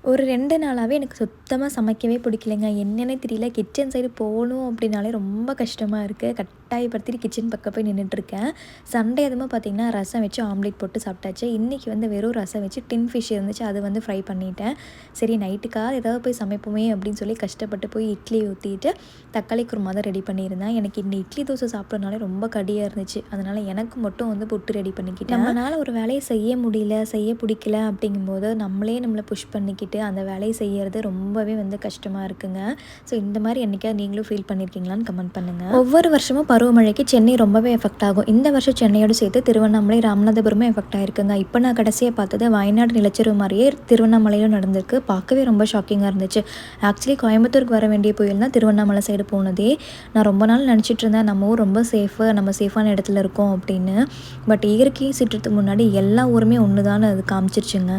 ஒரு 2 நாளாவே எனக்கு சுத்தமா சமைக்கவே பிடிக்கலங்க. என்னன்னே தெரியல. கிச்சன் சைடு போணும் அப்படின்னாலே ரொம்ப கஷ்டமா இருக்கு. கட்டாயப்படுத்திட்டு கிச்சன் பக்கம் போய் நின்னுட்டுருக்கேன். சண்டே அதுவுமா பார்த்தீங்கன்னா, ரசம் வச்சு ஆம்லேட் போட்டு சாப்பிட்டாச்சு. இன்னைக்கு வந்து வெறும் ரசம் வச்சு டின் ஃபிஷ் இருந்துச்சு. அது வந்து ஃப்ரை பண்ணிட்டேன். சரி நைட்டுக்காவது ஏதாவது போய் சமைப்போமே அப்படின்னு சொல்லி கஷ்டப்பட்டு போய் இட்லி ஊத்திட்டு, தக்காளி குருமா தான் ரெடி பண்ணியிருந்தேன். எனக்கு இந்த இட்லி, தோசை சாப்பிட்றதுனாலே ரொம்ப கடியா இருந்துச்சு. அதனால எனக்கு மட்டும் வந்து புட்டு ரெடி பண்ணிக்கிட்டேன். நம்மனால ஒரு வேலைய செய்ய முடியல, செய்ய பிடிக்கல அப்படிங்கும்போது, நம்மள புஷ் பண்ணிக்கிட்டு அந்த வேலையை செய்யறது ரொம்பவே வந்து கஷ்டமாக இருக்குங்க. ஸோ இந்த மாதிரி என்னைக்காவது நீங்களும் ஃபீல் பண்ணியிருக்கீங்களான்னு கமெண்ட் பண்ணுங்கள். ஒவ்வொரு வருஷமும் பருவமழைக்கு சென்னை ரொம்பவே எஃபெக்ட் ஆகும். இந்த வருஷம் சென்னையோடு சேர்த்து திருவண்ணாமலை, ராமநாதபுரமும் எஃபெக்ட் ஆயிருக்குங்க. இப்போ நான் கடைசியாக பார்த்தது வயநாடு நிலச்சரிவு மாதிரியே திருவண்ணாமலையிலும் நடந்திருக்கு. பார்க்கவே ரொம்ப ஷாக்கிங்காக இருந்துச்சு. ஆக்சுவலி கோயம்புத்தூருக்கு வர வேண்டிய புயல் தான் திருவண்ணாமலை சைடு போனதே. நான் ரொம்ப நாள் நினச்சிட்டு இருந்தேன் நம்ம ஊர் ரொம்ப சேஃபு, நம்ம சேஃபான இடத்துல இருக்கோம் அப்படின்னு. பட் இயற்கை சீற்றத்துக்கு முன்னாடி எல்லா ஊருமே ஒன்று தான் அது காமிச்சிருச்சுங்க.